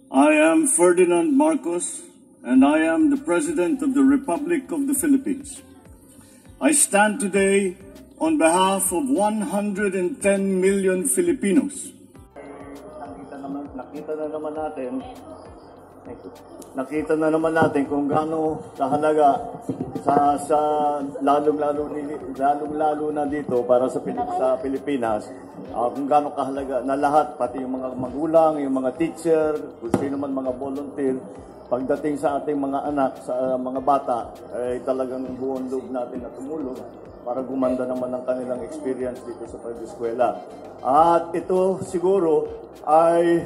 I am Ferdinand Marcos, and I am the President of the Republic of the Philippines. I stand today on behalf of 110 million Filipinos. Nakita na naman natin kung gaano kahalaga sa lalong-lalo na dito para sa Pilipinas, kung gaano kahalaga na lahat, pati yung mga magulang, yung mga teacher, kung sino man mga volunteer, pagdating sa ating mga anak, sa mga bata, ay talagang buong loob natin na tumulong para gumanda naman ang kanilang experience dito sa pag-eskwela. At ito siguro ay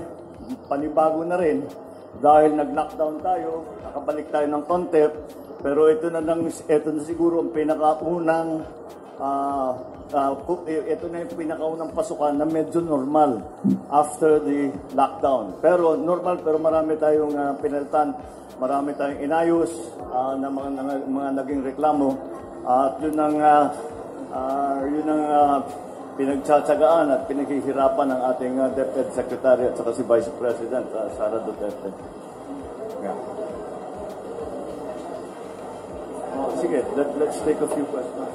panibago na rin dahil nag-lockdown tayo, nakabalik tayo ng konti, pero ito na siguro ang pinakaunang ito na yung pinakaunang pasukan na medyo normal after the lockdown. Pero normal, pero marami tayong pinalitan, marami tayong inayos na mga naging reklamo. At yun ang pinagtsatsagaan at pinaghihirapan ng ating DepEd Secretary at saka si Vice President Sara Duterte. Yeah. Sige, let's take a few questions.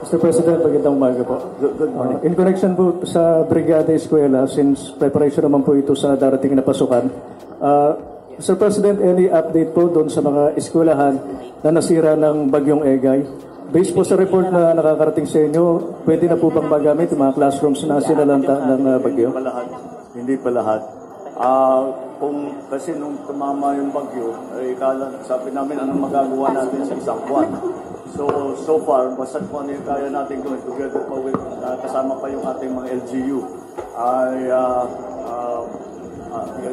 Mr. President, magandang umaga po. Good morning. In connection po sa Brigada Eskwela, since preparation naman po ito sa darating na pasukan, Mr. President, any update po doon sa mga eskwelahan na nasira ng Bagyong Egay? Based po sa report na nakakarating sa inyo, pwede na po bang magamit yung mga classrooms na sinalanta ng bagyo? Hindi pa lahat. Kasi nung tumama yung bagyo, sabi namin anong magagawa natin sa isang buwan. So far, basta kung ano yung kaya natin gawin together pa with, kasama pa yung ating mga LGU, ay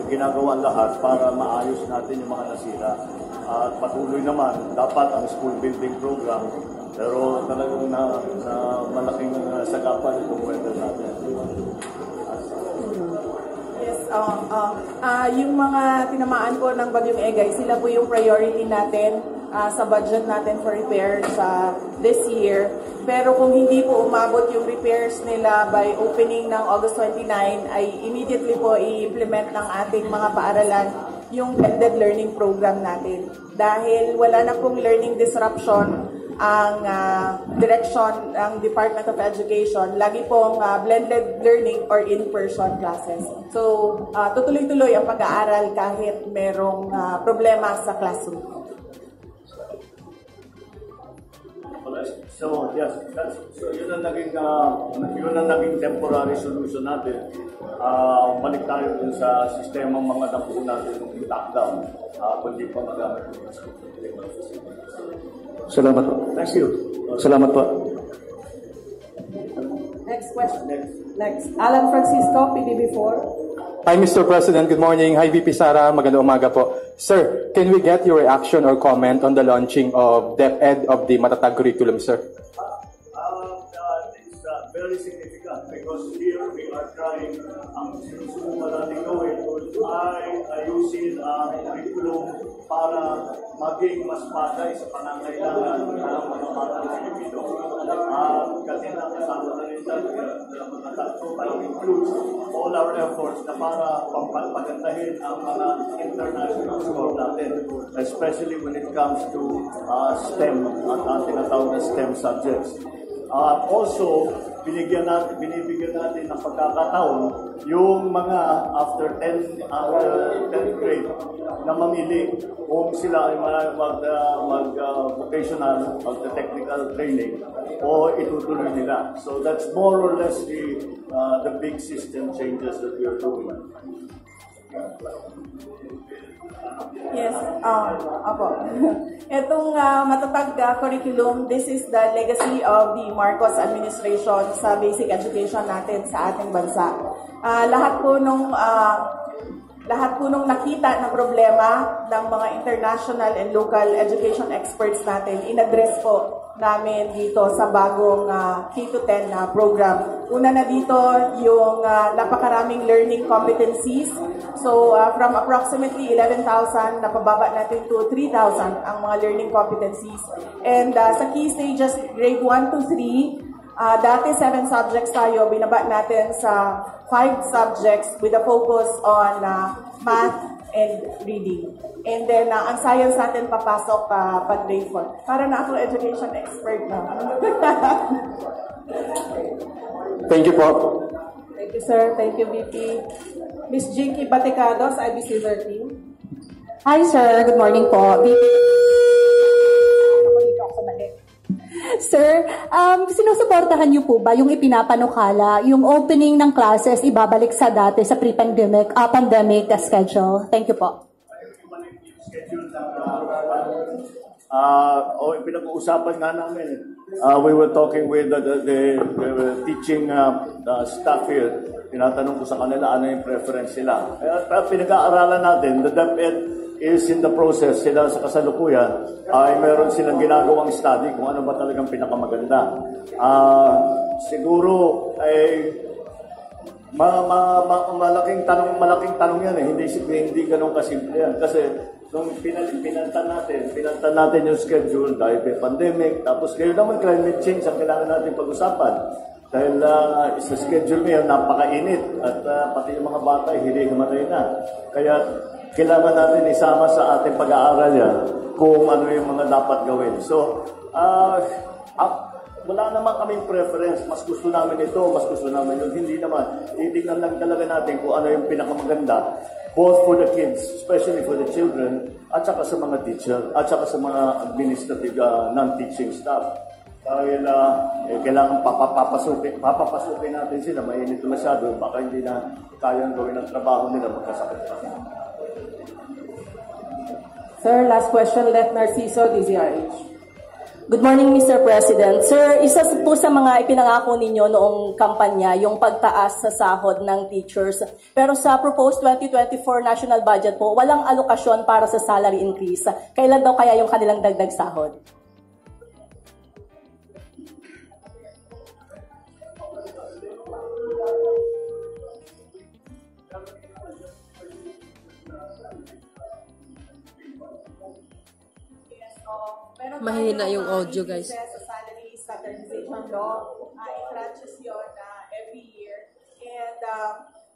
ginagawa lahat para maayos natin yung mga nasira. At patuloy naman, dapat ang school building program, pero talagang na malaking sagapan itong weather natin. Yes, yung mga tinamaan po ng Bagyong Egay, sila po yung priority natin sa budget natin for repairs this year. Pero kung hindi po umabot yung repairs nila by opening ng August 29, ay immediately po i-implement ng ating mga paaralan yung blended learning program natin. Dahil wala na pong learning disruption ang direction ng Department of Education, lagi pong blended learning or in-person classes. So, tutuloy-tuloy ang pag-aaral kahit merong problema sa classroom. So, yes, yun ang naging temporary solution natin. Balik tayo dun sa sistema mga nabuo natin ng lockdown. Kundi pa magamit yung school. Salamat po. Thank you. Salamat po. Next question. Next. Alan Francisco, PBB4. Hi, Mr. President. Good morning. Hi, VP Sara. Magandang umaga po. Sir, can we get your reaction or comment on the launching of DepEd of the Matatag curriculum, sir? It's very significant because here we are trying, ang sinusubukan natin gawin ay ayusin ang curriculum para maging mas bagay sa pangangailangan ng mga bata ng Pilipino. Kasi nakasama na rin tayo ng mga tatlo ay includes all our efforts na para pampagandahin ang mga international score natin, especially when it comes to STEM at ang tinatawag na STEM subjects. Also, binibigyan natin ng pagkakataon yung mga after 10th grade na mamili kung sila ay mag-vocational, mag-technical training o itutuloy nila. So that's more or less the big system changes that we are doing. Yes, apo. Itong Matatag curriculum, this is the legacy of the Marcos administration sa basic education natin sa ating bansa. Lahat po nung nakita na problema ng mga international and local education experts natin, in-address po namin dito sa bagong K-10 na program. Una na dito yung napakaraming learning competencies. So from approximately 11,000, napababa natin to 3,000 ang mga learning competencies. And sa key stages, grade 1 to 3, Dati 7 subjects tayo, binaba natin sa 5 subjects with a focus on math and reading. And then, ang science natin papasok pag grade 4. Para na ako education expert na. Thank you po. Thank you, sir. Thank you, VP. Miss Jinky Batecados, IBC 13. Hi, sir. Good morning po. Sir, sinusuportahan niyo po ba yung ipinapanukala, yung opening ng classes ibabalik sa dati sa pre-pandemic, pandemic schedule? Thank you po. Pinag-uusapan nga namin. We were talking with the teaching staff here. Tinatanong ko sa kanila ano yung preference nila. Pinag-aaralan natin, the DepEd is in the process. Sila sa kasalukuyan ay meron silang ginagawang study kung ano ba talagang pinakamaganda. Siguro ay malaking tanong yan eh. Hindi ganun kasimple yan. Kasi nung pinantan natin yung schedule dahil may pandemic, tapos ngayon naman climate change ang kailangan natin pag-usapan. Dahil sa schedule ngayon, napakainit at pati yung mga bata hinihimatay na. Kaya kailangan natin isama sa ating pag-aaral yan kung ano yung mga dapat gawin. So, wala naman kaming preference. Mas gusto namin ito, mas gusto namin yun. Hindi naman. Titignan lang talaga natin kung ano yung pinakamaganda, both for the kids, especially for the children, at saka sa mga teacher, at saka sa mga administrative non-teaching staff. Dahil kailangan papapasukin natin sila, mainit masyado, baka hindi na kayang gawin ang trabaho nila magkasakit pa. Sir, last question, Let Narciso, DZRH. Good morning, Mr. President. Sir, isa po sa mga ipinangako ninyo noong kampanya, yung pagtaas sa sahod ng teachers. Pero sa proposed 2024 national budget po, walang alokasyon para sa salary increase. Kailan daw kaya yung kanilang dagdag sahod? Mahina yung audio, guys. Sa salary standardization law, it-tranches yun every year. And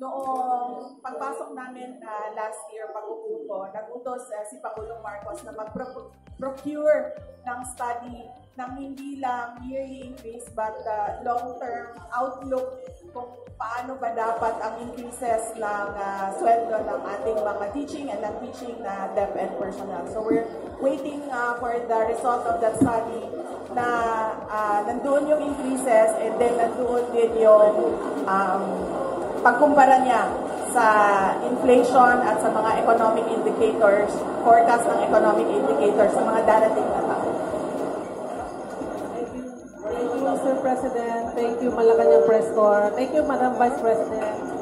noong pagpasok namin last year, pag-upo, nag-utos si Pangulong Marcos na mag-procure ng study ng hindi lang yearly increase but long-term outlook kung paano ba dapat ang increases ng sweldo ng ating mga teaching and non-teaching na DepEd personnel. So we're waiting for the result of that study na nandoon yung increases and then nandoon din yung pagkumpara niya sa inflation at sa mga economic indicators, forecast ng economic indicators sa mga darating na taon. Thank you, Mr. President. Thank you, Malacanang Press Corps. Thank you, Madam Vice President.